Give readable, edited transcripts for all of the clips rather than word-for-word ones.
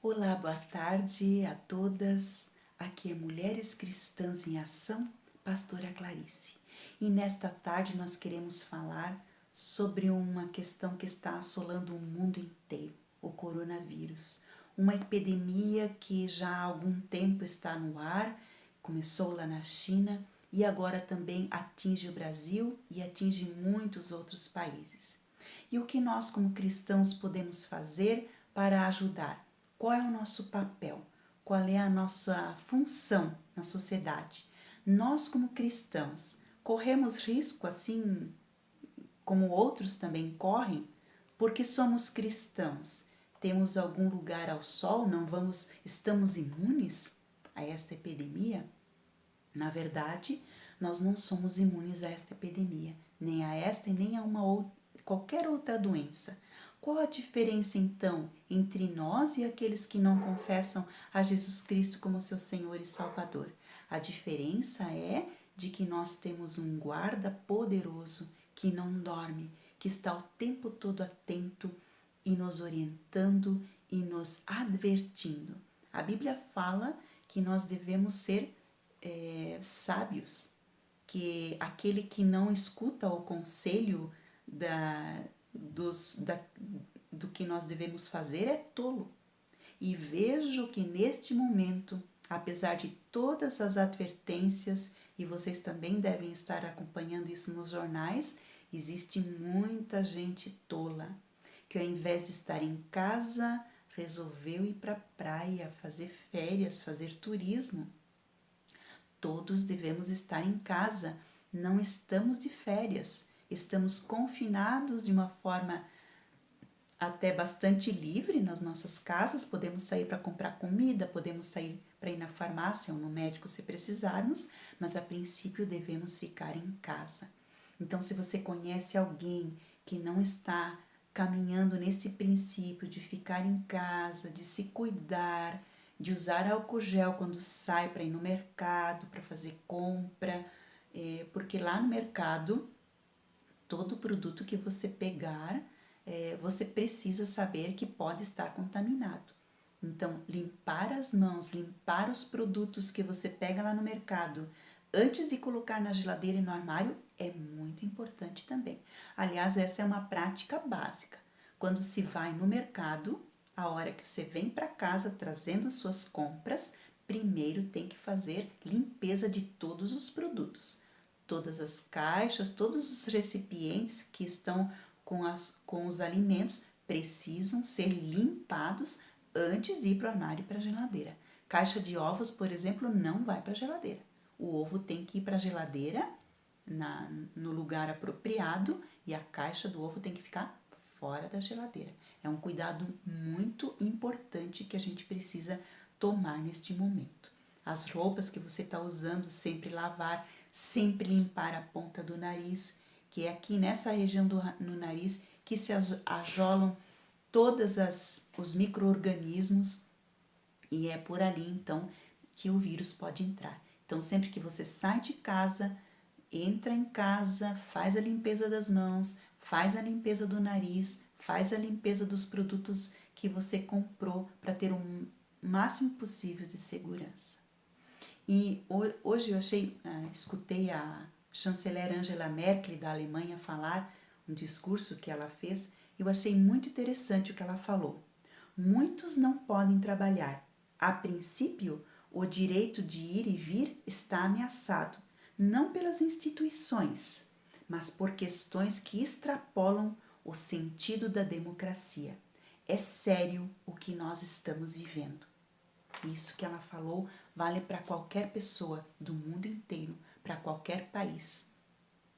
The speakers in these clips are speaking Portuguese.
Olá, boa tarde a todas. Aqui é Mulheres Cristãs em Ação, Pastora Clarice. E nesta tarde nós queremos falar sobre uma questão que está assolando o mundo inteiro, o coronavírus. Uma epidemia que já há algum tempo está no ar, começou lá na China e agora também atinge o Brasil e atinge muitos outros países. E o que nós, como cristãos, podemos fazer para ajudar? Qual é o nosso papel? Qual é a nossa função na sociedade? Nós, como cristãos, corremos risco assim como outros também correm, porque somos cristãos. Temos algum lugar ao sol? Estamos imunes a esta epidemia? Na verdade, nós não somos imunes a esta epidemia, nem a esta e nem a qualquer outra doença. Qual a diferença então entre nós e aqueles que não confessam a Jesus Cristo como seu Senhor e Salvador? A diferença é de que nós temos um guarda poderoso que não dorme, que está o tempo todo atento e nos orientando e nos advertindo. A Bíblia fala que nós devemos ser sábios, que aquele que não escuta o conselho do que nós devemos fazer é tolo. E vejo que neste momento, apesar de todas as advertências, e vocês também devem estar acompanhando isso nos jornais, existe muita gente tola, que ao invés de estar em casa, resolveu ir para a praia, fazer férias, fazer turismo. Todos devemos estar em casa, não estamos de férias, estamos confinados de uma forma até bastante livre nas nossas casas, podemos sair para comprar comida, podemos sair para ir na farmácia ou no médico se precisarmos, mas a princípio devemos ficar em casa. Então, se você conhece alguém que não está caminhando nesse princípio de ficar em casa, de se cuidar, de usar álcool gel quando sai para ir no mercado, para fazer compra, porque lá no mercado, todo produto que você pegar, você precisa saber que pode estar contaminado. Então, limpar as mãos, limpar os produtos que você pega lá no mercado, antes de colocar na geladeira e no armário, é muito importante também. Aliás, essa é uma prática básica. Quando se vai no mercado, a hora que você vem para casa trazendo suas compras, primeiro tem que fazer limpeza de todos os produtos. Todas as caixas, todos os recipientes que estão com os alimentos precisam ser limpados antes de ir para o armário e para a geladeira. Caixa de ovos, por exemplo, não vai para a geladeira. O ovo tem que ir para a geladeira no lugar apropriado e a caixa do ovo tem que ficar fora da geladeira. É um cuidado muito importante que a gente precisa tomar neste momento. As roupas que você está usando, sempre lavar, sempre limpar a ponta do nariz, que é aqui nessa região no nariz que se ajolam todos os micro-organismos e é por ali então que o vírus pode entrar. Então sempre que você sai de casa, entra em casa, faz a limpeza das mãos, faz a limpeza do nariz, faz a limpeza dos produtos que você comprou para ter o máximo possível de segurança. E hoje eu escutei a chanceler Angela Merkel da Alemanha falar um discurso que ela fez, eu achei muito interessante o que ela falou. Muitos não podem trabalhar. A princípio, o direito de ir e vir está ameaçado, não pelas instituições, mas por questões que extrapolam o sentido da democracia. É sério o que nós estamos vivendo. Isso que ela falou vale para qualquer pessoa do mundo inteiro, para qualquer país.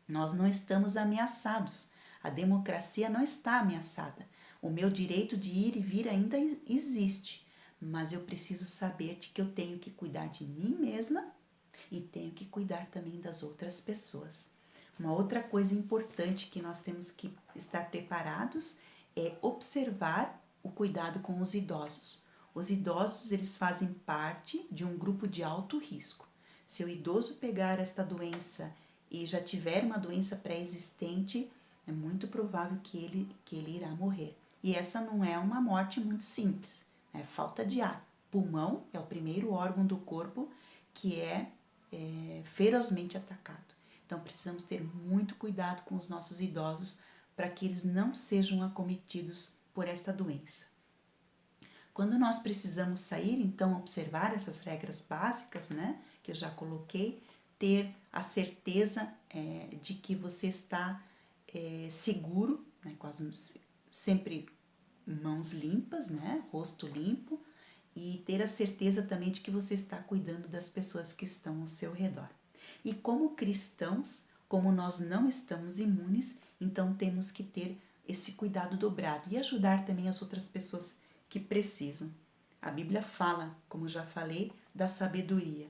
Nós não estamos ameaçados. A democracia não está ameaçada. O meu direito de ir e vir ainda existe, mas eu preciso saber de que eu tenho que cuidar de mim mesma e tenho que cuidar também das outras pessoas. Uma outra coisa importante que nós temos que estar preparados é observar o cuidado com os idosos. Os idosos, eles fazem parte de um grupo de alto risco. Se o idoso pegar esta doença e já tiver uma doença pré-existente, é muito provável que ele irá morrer. E essa não é uma morte muito simples. é falta de ar. Pulmão é o primeiro órgão do corpo que é ferozmente atacado. Então precisamos ter muito cuidado com os nossos idosos para que eles não sejam acometidos por esta doença. Quando nós precisamos sair, então observar essas regras básicas, né, que eu já coloquei, ter a certeza de que você está seguro, né, com sempre mãos limpas, né, rosto limpo, e ter a certeza também de que você está cuidando das pessoas que estão ao seu redor. E como cristãos, como nós não estamos imunes, então temos que ter esse cuidado dobrado e ajudar também as outras pessoas que precisam. A Bíblia fala, como já falei, da sabedoria.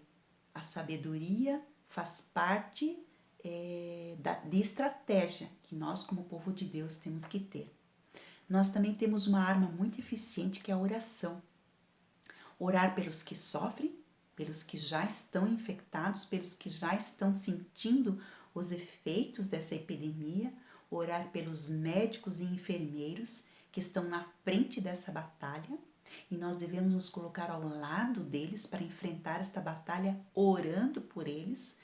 A sabedoria faz parte de estratégia que nós, como povo de Deus, temos que ter. Nós também temos uma arma muito eficiente que é a oração. Orar pelos que sofrem, pelos que já estão infectados, pelos que já estão sentindo os efeitos dessa epidemia, orar pelos médicos e enfermeiros que estão na frente dessa batalha, e nós devemos nos colocar ao lado deles para enfrentar esta batalha, orando por eles,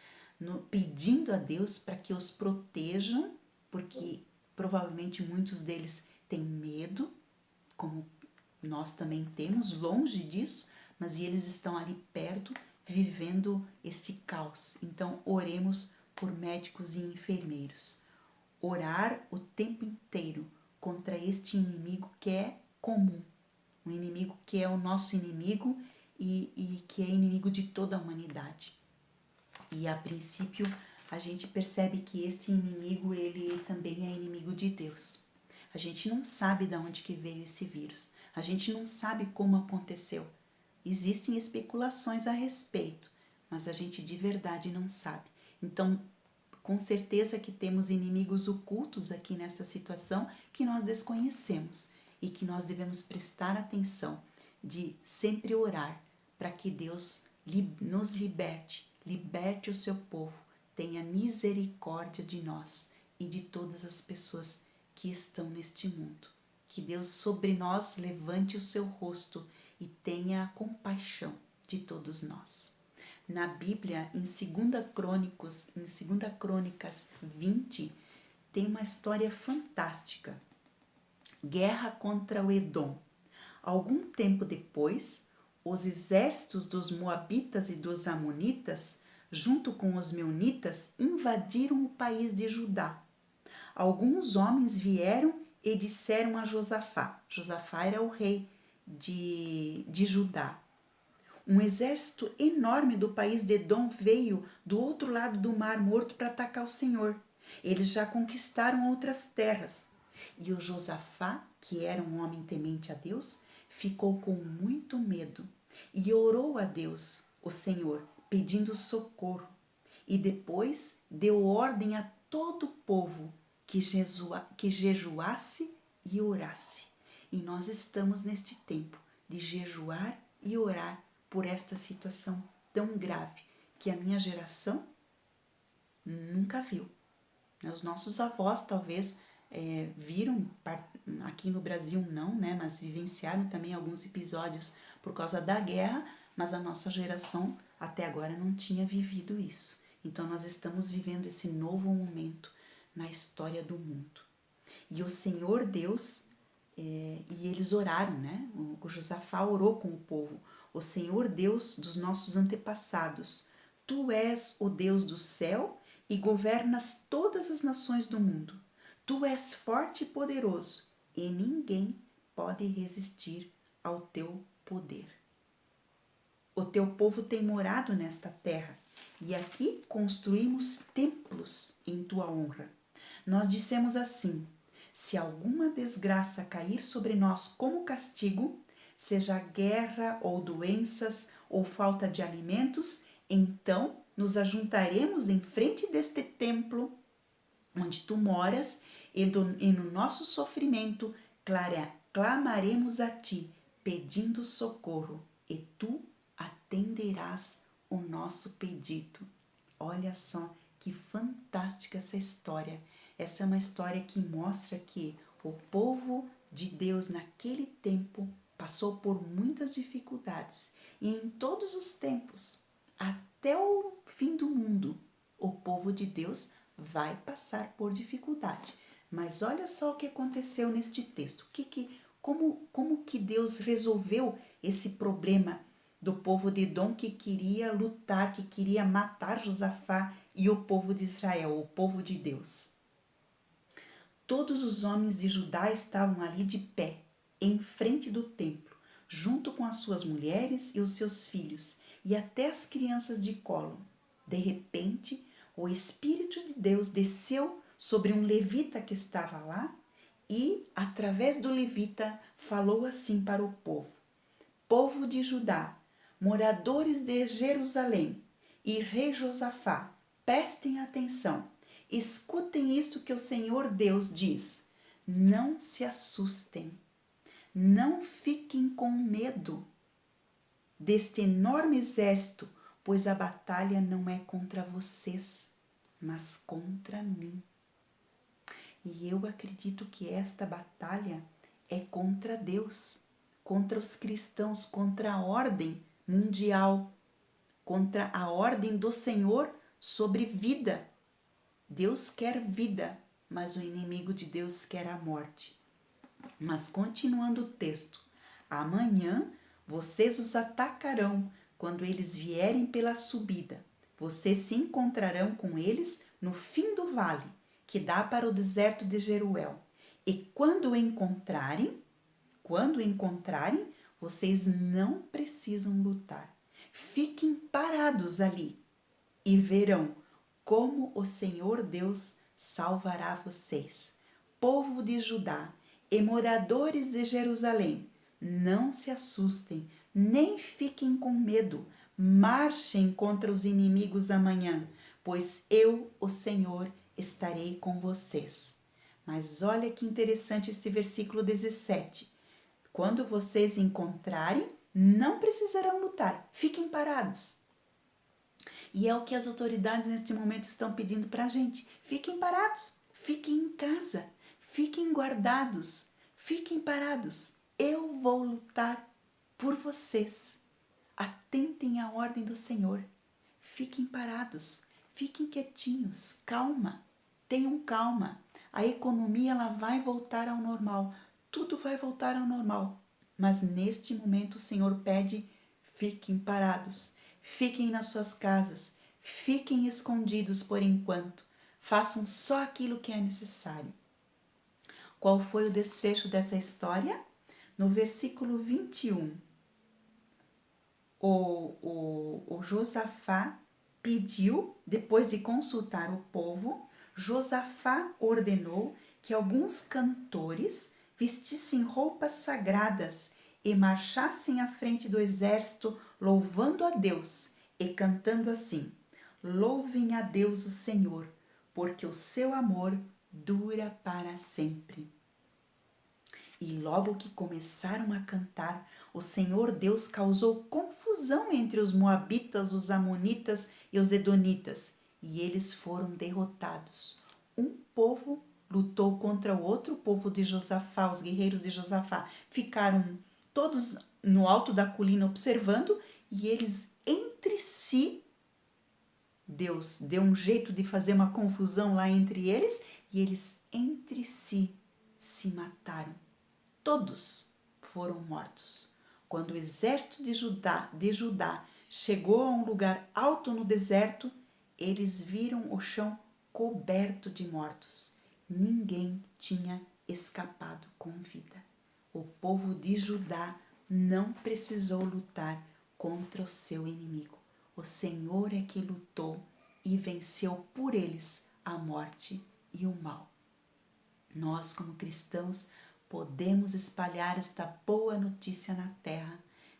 pedindo a Deus para que os protejam, porque provavelmente muitos deles têm medo, como nós também temos, longe disso, mas eles estão ali perto, vivendo este caos. Então, oremos por médicos e enfermeiros. Orar o tempo inteiro contra este inimigo que é comum, um inimigo que é o nosso inimigo e que é inimigo de toda a humanidade. E a princípio a gente percebe que este inimigo ele também é inimigo de Deus. A gente não sabe de onde que veio esse vírus. A gente não sabe como aconteceu. Existem especulações a respeito, mas a gente de verdade não sabe. Então, com certeza que temos inimigos ocultos aqui nesta situação que nós desconhecemos e que nós devemos prestar atenção de sempre orar para que Deus nos liberte o seu povo, tenha misericórdia de nós e de todas as pessoas que estão neste mundo. Que Deus sobre nós levante o seu rosto e tenha compaixão de todos nós. Na Bíblia, em 2 Crônicas 20, tem uma história fantástica. Guerra contra o Edom. Algum tempo depois, os exércitos dos Moabitas e dos Amonitas, junto com os Meunitas, invadiram o país de Judá. Alguns homens vieram e disseram a Josafá. Josafá era o rei de Judá. Um exército enorme do país de Edom veio do outro lado do Mar Morto para atacar o Senhor. Eles já conquistaram outras terras. E o Josafá, que era um homem temente a Deus, ficou com muito medo e orou a Deus, o Senhor, pedindo socorro. E depois deu ordem a todo o povo que jejuasse e orasse. E nós estamos neste tempo de jejuar e orar por esta situação tão grave que a minha geração nunca viu. Os nossos avós talvez viram, aqui no Brasil não, né, mas vivenciaram também alguns episódios por causa da guerra, mas a nossa geração até agora não tinha vivido isso. Então nós estamos vivendo esse novo momento na história do mundo. E o Senhor Deus, e eles oraram, né? O Josafá orou com o povo. O Senhor Deus dos nossos antepassados, Tu és o Deus do céu e governas todas as nações do mundo. Tu és forte e poderoso e ninguém pode resistir ao Teu poder. O Teu povo tem morado nesta terra e aqui construímos templos em Tua honra. Nós dissemos assim: se alguma desgraça cair sobre nós como castigo, seja guerra ou doenças ou falta de alimentos, então nos ajuntaremos em frente deste templo onde tu moras e no nosso sofrimento clamaremos a ti, pedindo socorro, e tu atenderás o nosso pedido. Olha só que fantástica essa história. Essa é uma história que mostra que o povo de Deus naquele tempo passou por muitas dificuldades e em todos os tempos, até o fim do mundo, o povo de Deus vai passar por dificuldade. Mas olha só o que aconteceu neste texto. Como que Deus resolveu esse problema do povo de Edom que queria lutar, que queria matar Josafá e o povo de Israel, o povo de Deus? Todos os homens de Judá estavam ali de pé, em frente do templo, junto com as suas mulheres e os seus filhos, e até as crianças de colo. De repente, o Espírito de Deus desceu sobre um levita que estava lá e, através do levita, falou assim para o povo: Povo de Judá, moradores de Jerusalém e rei Josafá, prestem atenção. Escutem isso que o Senhor Deus diz. Não se assustem. Não fiquem com medo deste enorme exército, pois a batalha não é contra vocês, mas contra mim. E eu acredito que esta batalha é contra Deus, contra os cristãos, contra a ordem mundial, contra a ordem do Senhor sobre vida. Deus quer vida, mas o inimigo de Deus quer a morte. Mas continuando o texto, amanhã vocês os atacarão quando eles vierem pela subida. Vocês se encontrarão com eles no fim do vale, que dá para o deserto de Jeruel. E quando o encontrarem, vocês não precisam lutar. Fiquem parados ali e verão como o Senhor Deus salvará vocês. Povo de Judá e moradores de Jerusalém, não se assustem, nem fiquem com medo. Marchem contra os inimigos amanhã, pois eu, o Senhor, estarei com vocês. Mas olha que interessante este versículo 17. Quando vocês encontrarem, não precisarão lutar, fiquem parados. E é o que as autoridades neste momento estão pedindo para a gente. Fiquem parados, fiquem em casa, fiquem guardados, fiquem parados. Eu vou lutar por vocês. Atentem à ordem do Senhor. Fiquem parados, fiquem quietinhos, calma, tenham calma. A economia ela vai voltar ao normal, tudo vai voltar ao normal. Mas neste momento o Senhor pede, fiquem parados. Fiquem nas suas casas, fiquem escondidos por enquanto, façam só aquilo que é necessário. Qual foi o desfecho dessa história? No versículo 21, o Josafá pediu, depois de consultar o povo, Josafá ordenou que alguns cantores vestissem roupas sagradas e marchassem à frente do exército, louvando a Deus e cantando assim: Louvem a Deus o Senhor, porque o seu amor dura para sempre. E logo que começaram a cantar, o Senhor Deus causou confusão entre os moabitas, os amonitas e os edonitas, e eles foram derrotados. Um povo lutou contra o outro, o povo de Josafá, os guerreiros de Josafá ficaram todos no alto da colina observando, e eles entre si, Deus deu um jeito de fazer uma confusão lá entre eles, e eles entre si se mataram. Todos foram mortos. Quando o exército de Judá chegou a um lugar alto no deserto, eles viram o chão coberto de mortos. Ninguém tinha escapado com vida. O povo de Judá não precisou lutar contra o seu inimigo. O Senhor é que lutou e venceu por eles a morte e o mal. Nós, como cristãos, podemos espalhar esta boa notícia na terra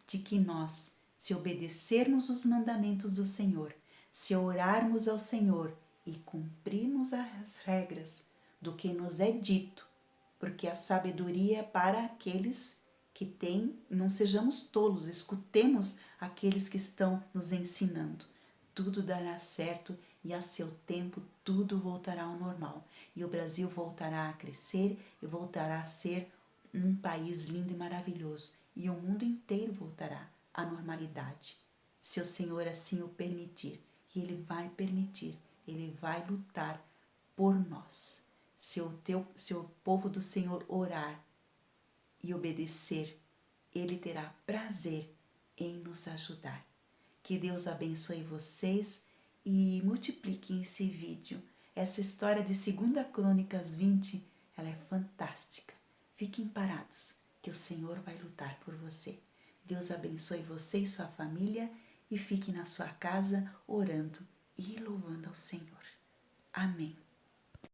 de que nós, se obedecermos os mandamentos do Senhor, se orarmos ao Senhor e cumprirmos as regras do que nos é dito, porque a sabedoria é para aqueles que têm, não sejamos tolos, escutemos aqueles que estão nos ensinando. Tudo dará certo e a seu tempo tudo voltará ao normal. E o Brasil voltará a crescer e voltará a ser um país lindo e maravilhoso. e o mundo inteiro voltará à normalidade, se o Senhor assim o permitir. E Ele vai permitir, Ele vai lutar por nós. Se o povo do Senhor orar e obedecer, Ele terá prazer em nos ajudar. Que Deus abençoe vocês e multiplique esse vídeo. Essa história de 2 Crônicas 20, ela é fantástica. Fiquem parados, que o Senhor vai lutar por você. Deus abençoe você e sua família e fique na sua casa orando e louvando ao Senhor. Amém.